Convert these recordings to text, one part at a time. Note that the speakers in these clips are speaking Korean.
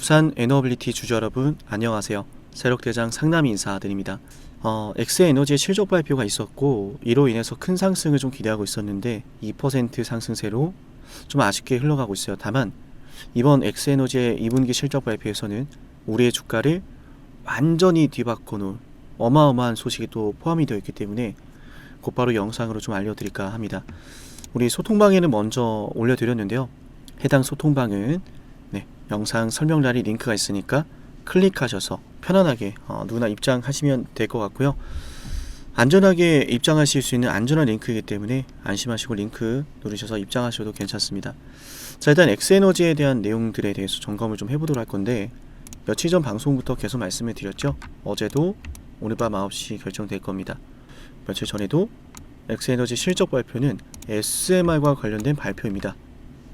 두산 에너빌리티 주주 여러분 안녕하세요. 세력대장 상남이 인사드립니다. 엑스에너지의 실적 발표가 있었고 이로 인해서 큰 상승을 좀 기대하고 있었는데 2% 상승세로 좀 아쉽게 흘러가고 있어요. 다만 이번 엑스에너지의 2분기 실적 발표에서는 우리의 주가를 완전히 뒤바꿔 놓을 어마어마한 소식이 또 포함이 되어 있기 때문에 곧바로 영상으로 좀 알려드릴까 합니다. 우리 소통방에는 먼저 올려드렸는데요. 해당 소통방은 영상 설명란에 링크가 있으니까 클릭하셔서 편안하게 누구나 입장하시면 될 것 같고요. 안전하게 입장하실 수 있는 안전한 링크이기 때문에 안심하시고 링크 누르셔서 입장하셔도 괜찮습니다. 자, 일단 엑스에너지에 대한 내용들에 대해서 점검을 좀 해보도록 할 건데, 며칠 전 방송부터 계속 말씀을 드렸죠. 어제도 오늘 밤 9시 결정될 겁니다. 며칠 전에도 엑스에너지 실적 발표는 SMR과 관련된 발표입니다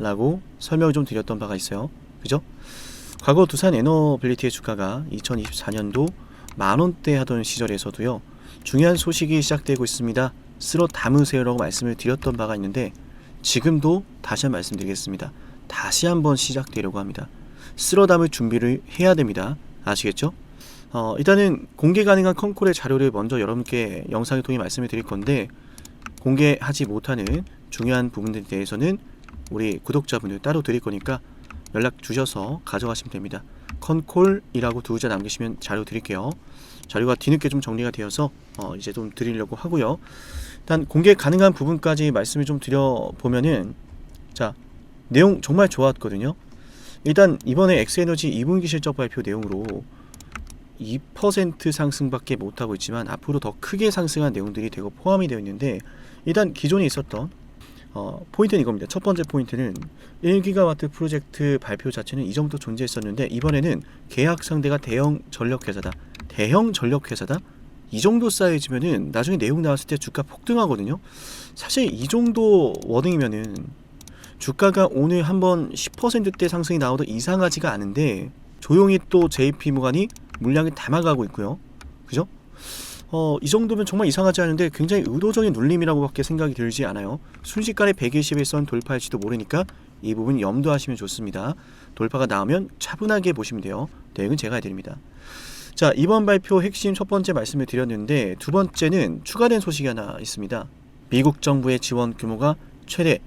라고 설명을 좀 드렸던 바가 있어요. 그죠? 과거 두산 에너빌리티의 주가가 2024년도 만원대 하던 시절에서도요, 중요한 소식이 시작되고 있습니다, 쓸어 담으세요 라고 말씀을 드렸던 바가 있는데, 지금도 다시 한번 말씀드리겠습니다. 다시 한번 시작되려고 합니다. 쓸어 담을 준비를 해야 됩니다. 아시겠죠? 일단은 공개 가능한 컨콜의 자료를 먼저 여러분께 영상을 통해 말씀을 드릴 건데, 공개하지 못하는 중요한 부분들에 대해서는 우리 구독자분들 따로 드릴 거니까 연락 주셔서 가져가시면 됩니다. 컨콜이라고 두 글자 남기시면 자료 드릴게요. 자료가 뒤늦게 좀 정리가 되어서 이제 좀 드리려고 하고요. 일단 공개 가능한 부분까지 말씀을 좀 드려보면은, 자, 내용 정말 좋았거든요. 일단 이번에 엑스에너지 2분기 실적 발표 내용으로 2% 상승밖에 못하고 있지만 앞으로 더 크게 상승한 내용들이 되고 포함이 되어 있는데, 일단 기존에 있었던 포인트는 이겁니다. 첫 번째 포인트는 1기가와트 프로젝트 발표 자체는 이전부터 존재했었는데, 이번에는 계약 상대가 대형 전력회사다. 대형 전력회사다? 이 정도 사이즈면은 나중에 내용 나왔을 때 주가 폭등하거든요. 사실 이 정도 워딩이면은 주가가 오늘 한번 10%대 상승이 나와도 이상하지가 않은데, 조용히 또 JP모간이 물량을 담아가고 있고요. 그죠? 이 정도면 정말 이상하지 않은데 굉장히 의도적인 눌림이라고 밖에 생각이 들지 않아요. 순식간에 121선 돌파할지도 모르니까 이 부분 염두하시면 좋습니다. 돌파가 나오면 차분하게 보시면 돼요. 내용은 제가 해드립니다. 자, 이번 발표 핵심 첫 번째 말씀을 드렸는데, 두 번째는 추가된 소식이 하나 있습니다. 미국 정부의 지원 규모가 최대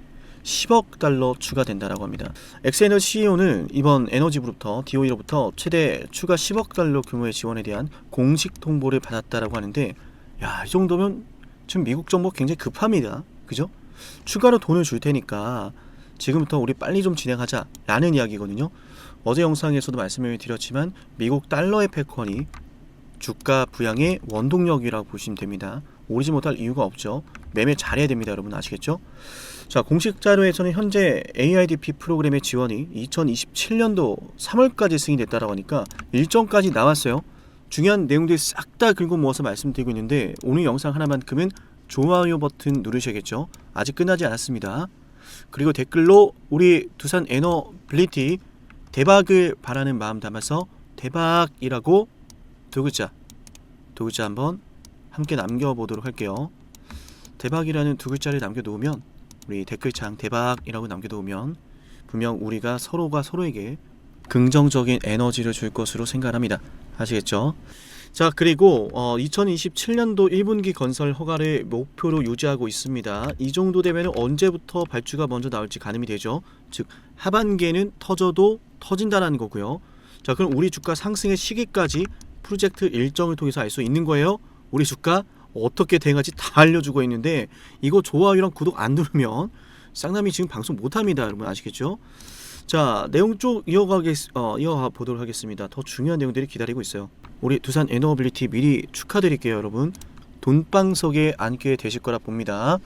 10억 달러 추가된다라고 합니다. 엑스에너지 CEO는 이번 에너지부로부터 DOE로부터 최대 추가 10억 달러 규모의 지원에 대한 공식 통보를 받았다라고 하는데, 야, 이 정도면 지금 미국 정부 굉장히 급합니다. 그죠? 추가로 돈을 줄 테니까 지금부터 우리 빨리 좀 진행하자 라는 이야기거든요. 어제 영상에서도 말씀을 드렸지만 미국 달러의 패권이 주가 부양의 원동력이라고 보시면 됩니다. 오르지 못할 이유가 없죠. 매매 잘해야 됩니다. 여러분 아시겠죠? 자, 공식 자료에서는 현재 AIDP 프로그램의 지원이 2027년도 3월까지 승인됐다라고 하니까 일정까지 나왔어요. 중요한 내용들 싹 다 긁어 모아서 말씀드리고 있는데, 오늘 영상 하나만큼은 좋아요 버튼 누르셔야겠죠. 아직 끝나지 않았습니다. 그리고 댓글로 우리 두산 에너빌리티 대박을 바라는 마음 담아서 대박이라고 두 글자 한번 함께 남겨보도록 할게요. 대박이라는 두 글자를 남겨놓으면, 우리 댓글창 대박이라고 남겨놓으면 분명 우리가 서로가 서로에게 긍정적인 에너지를 줄 것으로 생각합니다. 아시겠죠? 자, 그리고 2027년도 1분기 건설 허가를 목표로 유지하고 있습니다. 이 정도 되면 언제부터 발주가 먼저 나올지 가늠이 되죠. 즉 하반기에는 터져도 터진다는 거고요. 자, 그럼 우리 주가 상승의 시기까지 프로젝트 일정을 통해서 알 수 있는 거예요. 우리 주가 어떻게 대응할지 다 알려주고 있는데, 이거 좋아요랑 구독 안 누르면 쌍남이 지금 방송 못합니다. 여러분 아시겠죠? 자, 내용 쭉 이어가 보도록 하겠습니다. 더 중요한 내용들이 기다리고 있어요. 우리 두산 에너빌리티 미리 축하드릴게요. 여러분 돈방석에 앉게 되실 거라 봅니다.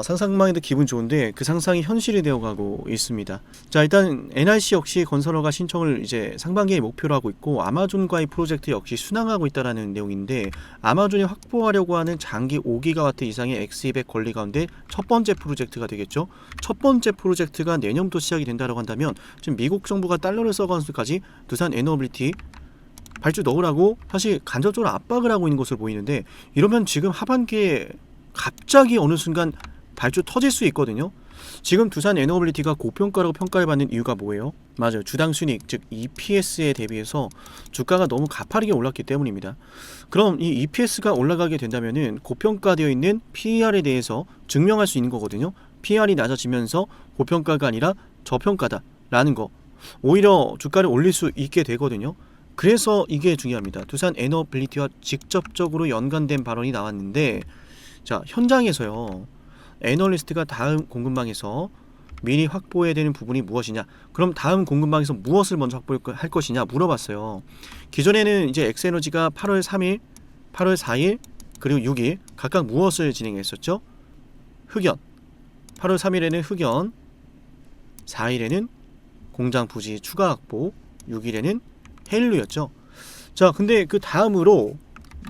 상상만 해도 기분 좋은데 그 상상이 현실이 되어가고 있습니다. 자, 일단 NRC 역시 건설허가 신청을 이제 상반기에 목표로 하고 있고, 아마존과의 프로젝트 역시 순항하고 있다라는 내용인데, 아마존이 확보하려고 하는 장기 5기가와트 이상의 X200 권리 가운데 첫 번째 프로젝트가 되겠죠. 첫 번째 프로젝트가 내년부터 시작이 된다고 한다면, 지금 미국 정부가 달러를 써가면서까지 두산 에너빌리티 발주 넣으라고 사실 간접적으로 압박을 하고 있는 것으로 보이는데, 이러면 지금 하반기에 갑자기 어느 순간 발주 터질 수 있거든요. 지금 두산 에너빌리티가 고평가라고 평가를 받는 이유가 뭐예요? 맞아요. 주당 순이익, 즉 EPS에 대비해서 주가가 너무 가파르게 올랐기 때문입니다. 그럼 이 EPS가 올라가게 된다면은 고평가되어 있는 PER에 대해서 증명할 수 있는 거거든요. PER이 낮아지면서 고평가가 아니라 저평가다라는 거. 오히려 주가를 올릴 수 있게 되거든요. 그래서 이게 중요합니다. 두산 에너빌리티와 직접적으로 연관된 발언이 나왔는데, 자, 현장에서요. 애널리스트가 다음 공급망에서 미리 확보해야 되는 부분이 무엇이냐, 그럼 다음 공급망에서 무엇을 먼저 확보할 것이냐 물어봤어요. 기존에는 이제 엑스에너지가 8월 3일, 8월 4일, 그리고 6일 각각 무엇을 진행했었죠? 흑연. 8월 3일에는 흑연, 4일에는 공장 부지 추가 확보, 6일에는 헬류였죠. 자, 근데 그 다음으로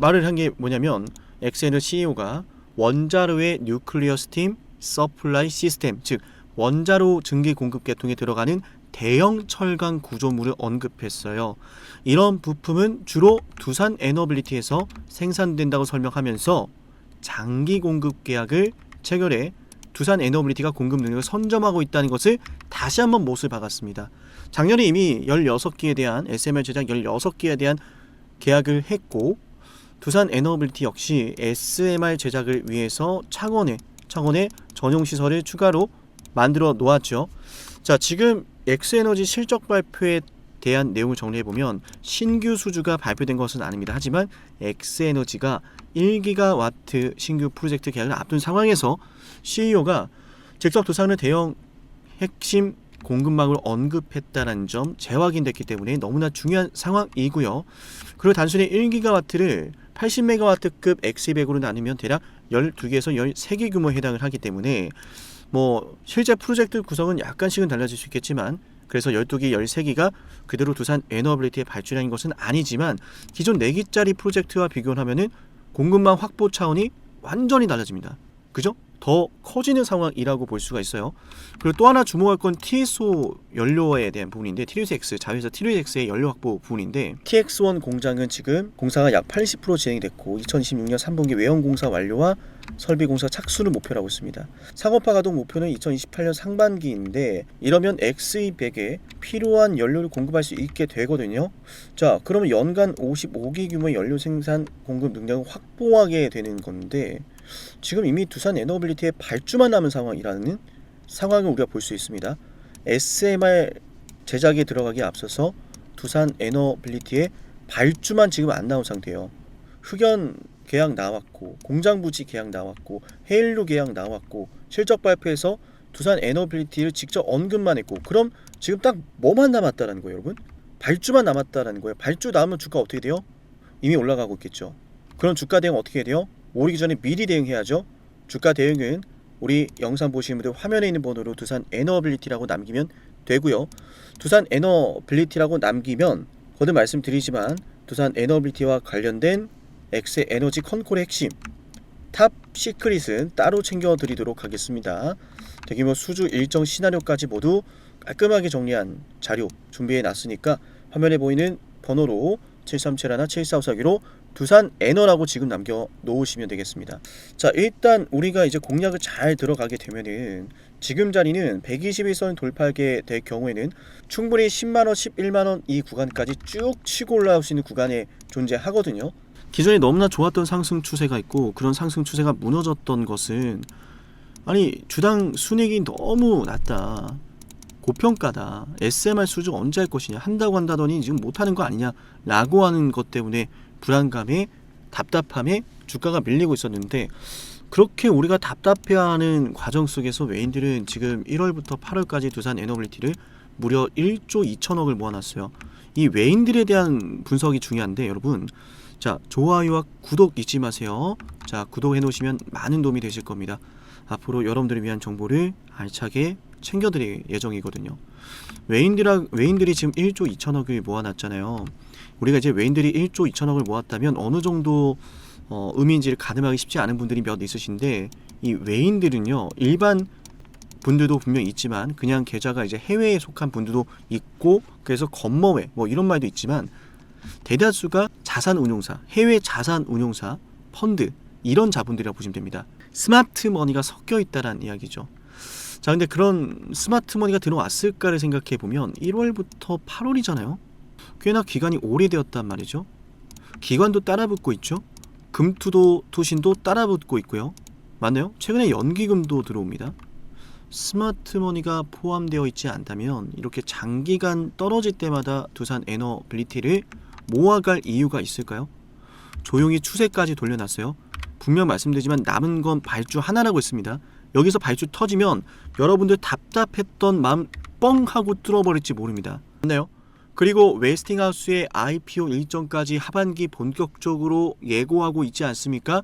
말을 한 게 뭐냐면, 엑스에너 CEO가 원자로의 뉴클리어 스팀 서플라이 시스템, 즉 원자로 증기 공급 계통에 들어가는 대형 철강 구조물을 언급했어요. 이런 부품은 주로 두산 에너빌리티에서 생산된다고 설명하면서 장기 공급 계약을 체결해 두산 에너빌리티가 공급 능력을 선점하고 있다는 것을 다시 한번 못을 박았습니다. 작년에 이미 16기에 대한 SMR 제작 16기에 대한 계약을 했고, 두산 에너빌리티 역시 SMR 제작을 위해서 창원에 전용 시설을 추가로 만들어 놓았죠. 자, 지금 엑스에너지 실적 발표에 대한 내용을 정리해 보면 신규 수주가 발표된 것은 아닙니다. 하지만 엑스에너지가 1기가와트 신규 프로젝트 계약을 앞둔 상황에서 CEO가 즉석 두산의 대형 핵심 공급망을 언급했다는 점 재확인됐기 때문에 너무나 중요한 상황이고요. 그리고 단순히 1기가와트를 80메가와트급 X200으로 나누면 대략 12개에서 13개 규모에 해당을 하기 때문에 뭐 실제 프로젝트 구성은 약간씩은 달라질 수 있겠지만, 그래서 12개, 13기가 그대로 두산 에너빌리티의 발주량인 것은 아니지만, 기존 4기짜리 프로젝트와 비교를 하면은 공급망 확보 차원이 완전히 달라집니다. 그죠? 더 커지는 상황이라고 볼 수가 있어요. 그리고 또 하나 주목할 건 TSO 연료에 대한 부분인데, TX, 자회사 TX의 연료 확보 부분인데, TX1 공장은 지금 공사가 약 80% 진행이 됐고 2026년 3분기 외형 공사 완료와 설비 공사 착수를 목표로 하고 있습니다. 상업화 가동 목표는 2028년 상반기인데, 이러면 X200에 필요한 연료를 공급할 수 있게 되거든요. 자, 그러면 연간 55기 규모의 연료 생산 공급 능력을 확보하게 되는 건데, 지금 이미 두산 에너빌리티의 발주만 남은 상황이라는 상황을 우리가 볼 수 있습니다. SMR 제작에 들어가기에 앞서서 두산 에너빌리티의 발주만 지금 안 나온 상태예요. 흑연 계약 나왔고, 공장 부지 계약 나왔고, 해일류 계약 나왔고, 실적 발표에서 두산 에너빌리티를 직접 언급만 했고, 그럼 지금 딱 뭐만 남았다라는 거예요, 여러분? 발주만 남았다라는 거예요. 발주 나오면 주가 어떻게 돼요? 이미 올라가고 있겠죠. 그럼 주가 대응 어떻게 해야 돼요? 오르기 전에 미리 대응해야죠. 주가 대응은 우리 영상 보시는 분들 화면에 있는 번호로 두산 에너빌리티라고 남기면 되고요. 두산 에너빌리티라고 남기면 거듭 말씀드리지만 두산 에너빌리티와 관련된 엑스에너지 컨콜의 핵심 탑 시크릿은 따로 챙겨드리도록 하겠습니다. 대규모 수주 일정 시나리오까지 모두 깔끔하게 정리한 자료 준비해 놨으니까 화면에 보이는 번호로 7371 7454기로 두산 에너라고 지금 남겨 놓으시면 되겠습니다. 자, 일단 우리가 이제 공략을 잘 들어가게 되면은 지금 자리는 121선 돌파하게 될 경우에는 충분히 10만원, 11만원 이 구간까지 쭉 치고 올라올 수 있는 구간에 존재하거든요. 기존에 너무나 좋았던 상승 추세가 있고, 그런 상승 추세가 무너졌던 것은, 아니 주당 순이익이 너무 낮다, 고평가다, SMR 수주 언제 할 것이냐, 한다더니 지금 못하는 거 아니냐 라고 하는 것 때문에 불안감에 답답함에 주가가 밀리고 있었는데, 그렇게 우리가 답답해하는 과정 속에서 외인들은 지금 1월부터 8월까지 두산 에너빌리티를 무려 1조 2천억을 모아놨어요. 이 외인들에 대한 분석이 중요한데, 여러분, 자, 좋아요와 구독 잊지 마세요. 자, 구독해 놓으시면 많은 도움이 되실 겁니다. 앞으로 여러분들을 위한 정보를 알차게 챙겨드릴 예정이거든요. 외인들이 지금 1조 2천억을 모아놨잖아요. 우리가 이제 외인들이 1조 2천억을 모았다면 어느 정도 의미인지를 가늠하기 쉽지 않은 분들이 몇 있으신데, 이 외인들은요, 일반 분들도 분명 있지만 그냥 계좌가 이제 해외에 속한 분들도 있고, 그래서 건머외 뭐 이런 말도 있지만 대다수가 자산운용사, 해외 자산운용사, 펀드 이런 자본들이라고 보시면 됩니다. 스마트 머니가 섞여 있다라는 이야기죠. 자, 근데 그런 스마트머니가 들어왔을까를 생각해 보면 1월부터 8월이잖아요. 꽤나 기간이 오래되었단 말이죠. 기관도 따라붙고 있죠. 금투도 투신도 따라붙고 있고요. 맞나요? 최근에 연기금도 들어옵니다. 스마트머니가 포함되어 있지 않다면 이렇게 장기간 떨어질 때마다 두산 에너빌리티를 모아갈 이유가 있을까요? 조용히 추세까지 돌려놨어요. 분명 말씀드리지만 남은 건 발주 하나라고 했습니다. 여기서 발주 터지면 여러분들 답답했던 마음 뻥 하고 뚫어버릴지 모릅니다. 맞나요? 그리고 웨스팅하우스의 IPO 일정까지 하반기 본격적으로 예고하고 있지 않습니까?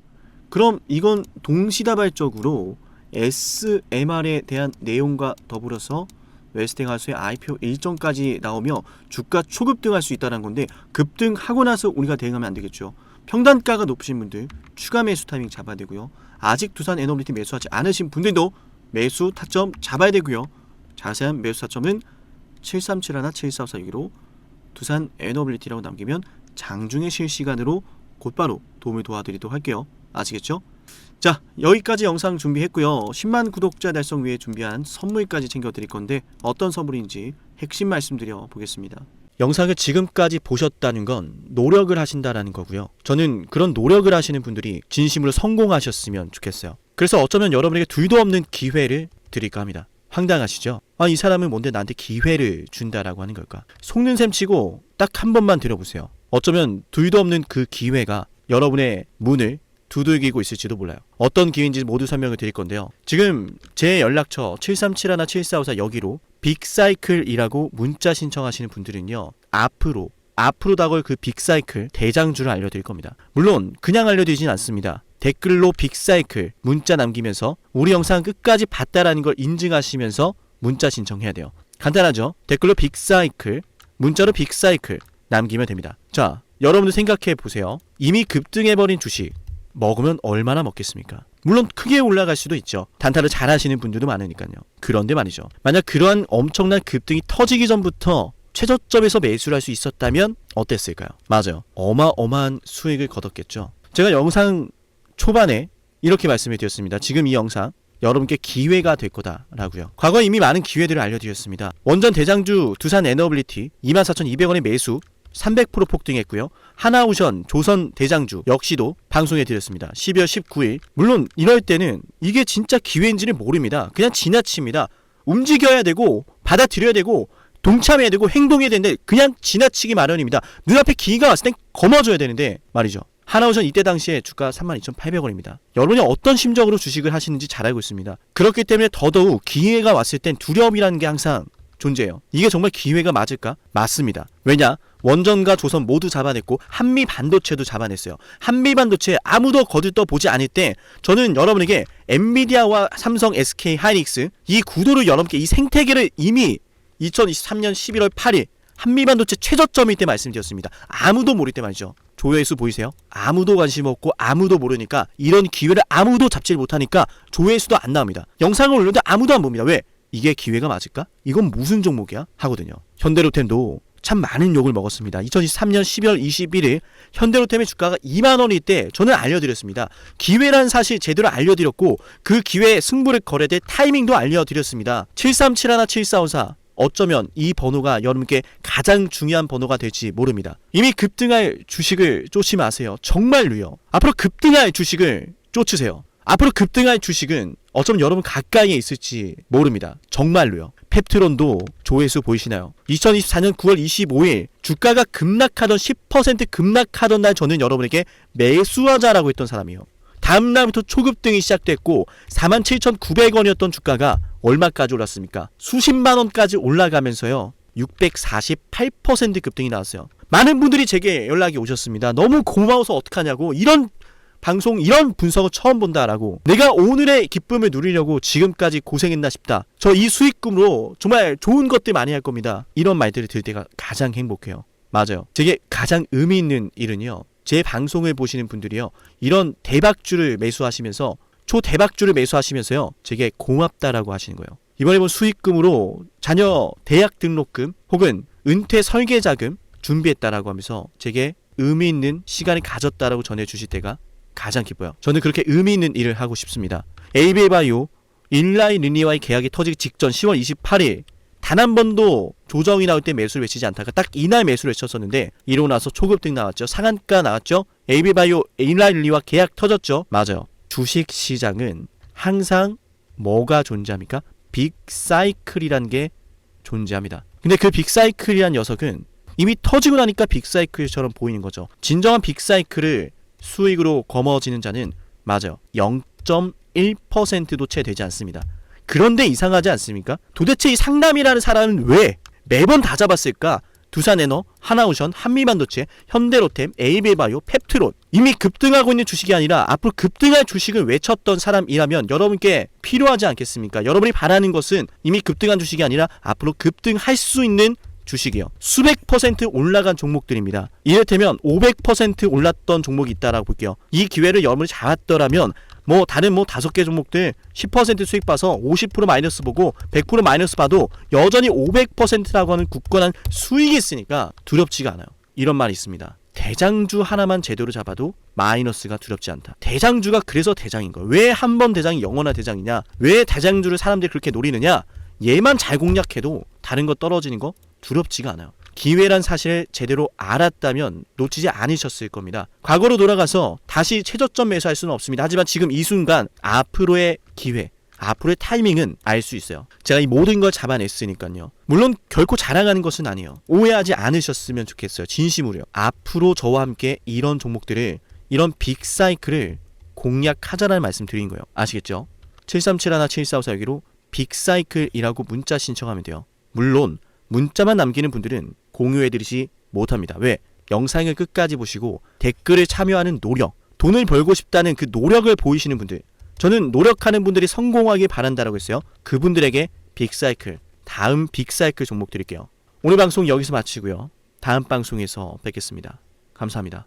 그럼 이건 동시다발적으로 SMR에 대한 내용과 더불어서 웨스팅하우스의 IPO 일정까지 나오며 주가 초급등할 수 있다는 건데, 급등하고 나서 우리가 대응하면 안 되겠죠. 평단가가 높으신 분들 추가 매수 타이밍 잡아야 되고요. 아직 두산 에너빌리티 매수하지 않으신 분들도 매수 타점 잡아야 되고요. 자세한 매수 타점은 7371, 7446으로 두산 에너빌리티라고 남기면 장중에 실시간으로 곧바로 도움을 도와드리도록 할게요. 아시겠죠? 자, 여기까지 영상 준비했고요. 10만 구독자 달성 위에 준비한 선물까지 챙겨드릴 건데 어떤 선물인지 핵심 말씀드려 보겠습니다. 영상을 지금까지 보셨다는 건 노력을 하신다라는 거고요. 저는 그런 노력을 하시는 분들이 진심으로 성공하셨으면 좋겠어요. 그래서 어쩌면 여러분에게 둘도 없는 기회를 드릴까 합니다. 황당하시죠? 이 사람은 뭔데 나한테 기회를 준다라고 하는 걸까? 속는 셈 치고 딱 한 번만 들어보세요. 어쩌면 둘도 없는 그 기회가 여러분의 문을 두들기고 있을지도 몰라요. 어떤 기회인지 모두 설명을 드릴 건데요. 지금 제 연락처 7371, 7454 여기로 빅사이클이라고 문자 신청하시는 분들은요, 앞으로 다가올 그 빅사이클 대장주를 알려드릴 겁니다. 물론 그냥 알려드리진 않습니다. 댓글로 빅사이클 문자 남기면서 우리 영상 끝까지 봤다라는 걸 인증하시면서 문자 신청해야 돼요. 간단하죠? 댓글로 빅사이클, 문자로 빅사이클 남기면 됩니다. 자, 여러분들 생각해 보세요. 이미 급등해버린 주식 먹으면 얼마나 먹겠습니까? 물론 크게 올라갈 수도 있죠. 단타를 잘 하시는 분들도 많으니까요. 그런데 말이죠, 만약 그러한 엄청난 급등이 터지기 전부터 최저점에서 매수를 할 수 있었다면 어땠을까요? 맞아요. 어마어마한 수익을 거뒀겠죠. 제가 영상 초반에 이렇게 말씀을 드렸습니다. 지금 이 영상 여러분께 기회가 될 거다라고요. 과거에 이미 많은 기회들을 알려드렸습니다. 원전 대장주 두산 에너빌리티 24,200원의 매수 300% 폭등했고요. 하나오션 조선 대장주 역시도 방송해 드렸습니다. 12월 19일. 물론 이럴 때는 이게 진짜 기회인지를 모릅니다. 그냥 지나칩니다. 움직여야 되고 받아들여야 되고 동참해야 되고 행동해야 되는데 그냥 지나치기 마련입니다. 눈앞에 기회가 왔을 땐 거머줘야 되는데 말이죠. 하나오션 이때 당시에 주가 32,800원입니다. 여러분이 어떤 심정으로 주식을 하시는지 잘 알고 있습니다. 그렇기 때문에 더더욱 기회가 왔을 땐 두려움이라는 게 항상 존재해요. 이게 정말 기회가 맞을까? 맞습니다. 왜냐? 원전과 조선 모두 잡아냈고 한미반도체도 잡아냈어요. 한미반도체 아무도 거들떠보지 않을 때 저는 여러분에게 엔비디아와 삼성, SK 하이닉스 이 구도를 여러분께 이 생태계를 이미 2023년 11월 8일 한미반도체 최저점일 때 말씀드렸습니다. 아무도 모를 때 말이죠. 조회수 보이세요? 아무도 관심 없고 아무도 모르니까 이런 기회를 아무도 잡지 못하니까 조회수도 안 나옵니다. 영상을 올렸는데 아무도 안 봅니다. 왜? 이게 기회가 맞을까? 이건 무슨 종목이야? 하거든요. 현대로템도 참 많은 욕을 먹었습니다. 2023년 12월 21일 현대로템의 주가가 2만원일 때 저는 알려드렸습니다. 기회란 사실 제대로 알려드렸고 그 기회에 승부를 걸어야 될 타이밍도 알려드렸습니다. 7371, 7454 어쩌면 이 번호가 여러분께 가장 중요한 번호가 될지 모릅니다. 이미 급등할 주식을 쫓지 마세요. 정말로요. 앞으로 급등할 주식을 쫓으세요. 앞으로 급등할 주식은 어쩌면 여러분 가까이에 있을지 모릅니다. 정말로요. 펩트론도 조회수 보이시나요? 2024년 9월 25일 주가가 급락하던 10% 급락하던 날 저는 여러분에게 매수하자라고 했던 사람이에요. 다음 날부터 초급등이 시작됐고 47,900원이었던 주가가 얼마까지 올랐습니까? 수십만 원까지 올라가면서요. 648% 급등이 나왔어요. 많은 분들이 제게 연락이 오셨습니다. 너무 고마워서 어떡하냐고, 이런 방송 이런 분석을 처음 본다라고, 내가 오늘의 기쁨을 누리려고 지금까지 고생했나 싶다, 저 이 수익금으로 정말 좋은 것들 많이 할 겁니다, 이런 말들을 들을 때가 가장 행복해요. 맞아요. 제게 가장 의미 있는 일은요, 제 방송을 보시는 분들이요, 이런 대박주를 매수하시면서 초대박주를 매수하시면서요 제게 고맙다라고 하시는 거예요. 이번에 본 수익금으로 자녀 대학 등록금 혹은 은퇴 설계자금 준비했다라고 하면서 제게 의미 있는 시간을 가졌다라고 전해주실 때가 가장 기뻐요. 저는 그렇게 의미 있는 일을 하고 싶습니다. ABL바이오 일라이 릴리와의 계약이 터지기 직전 10월 28일 단 한 번도 조정이 나올 때 매수를 외치지 않다가 딱 이날 매수를 외쳤었는데 이러고 나서 초급등 나왔죠. 상한가 나왔죠. AB바이오 일라이 릴리와 계약 터졌죠. 맞아요. 주식시장은 항상 뭐가 존재합니까? 빅사이클이란 게 존재합니다. 근데 그 빅사이클이란 녀석은 이미 터지고 나니까 빅사이클처럼 보이는 거죠. 진정한 빅사이클을 수익으로 거머쥐는 자는 맞아요. 0.1%도 채 되지 않습니다. 그런데 이상하지 않습니까? 도대체 이 상남이라는 사람은 왜 매번 다 잡았을까? 두산에너, 하나오션, 한미반도체, 현대로템, AB바이오, 펩트론 이미 급등하고 있는 주식이 아니라 앞으로 급등할 주식을 외쳤던 사람이라면 여러분께 필요하지 않겠습니까? 여러분이 바라는 것은 이미 급등한 주식이 아니라 앞으로 급등할 수 있는 주식이요. 수백 퍼센트 올라간 종목들입니다. 이를테면 500% 올랐던 종목이 있다라고 볼게요. 이 기회를 여러분이 잡았더라면 다른 5개 종목들 10% 수익 봐서 50% 마이너스 보고 100% 마이너스 봐도 여전히 500%라고 하는 굳건한 수익이 있으니까 두렵지가 않아요. 이런 말이 있습니다. 대장주 하나만 제대로 잡아도 마이너스가 두렵지 않다. 대장주가 그래서 대장인 거예요. 왜 한 번 대장이 영원한 대장이냐? 왜 대장주를 사람들이 그렇게 노리느냐? 얘만 잘 공략해도 다른 거 떨어지는 거 두렵지가 않아요. 기회란 사실을 제대로 알았다면 놓치지 않으셨을 겁니다. 과거로 돌아가서 다시 최저점 매수할 수는 없습니다. 하지만 지금 이 순간 앞으로의 기회, 앞으로의 타이밍은 알 수 있어요. 제가 이 모든 걸 잡아냈으니까요. 물론 결코 자랑하는 것은 아니에요. 오해하지 않으셨으면 좋겠어요. 진심으로요. 앞으로 저와 함께 이런 종목들을, 이런 빅사이클을 공략하자라는 말씀 드린 거예요. 아시겠죠? 7371-7454여기로 빅사이클이라고 문자 신청하면 돼요. 물론 문자만 남기는 분들은 공유해드리지 못합니다. 왜? 영상을 끝까지 보시고 댓글에 참여하는 노력, 돈을 벌고 싶다는 그 노력을 보이시는 분들, 저는 노력하는 분들이 성공하길 바란다라고 했어요. 그분들에게 빅사이클, 다음 빅사이클 종목 드릴게요. 오늘 방송 여기서 마치고요. 다음 방송에서 뵙겠습니다. 감사합니다.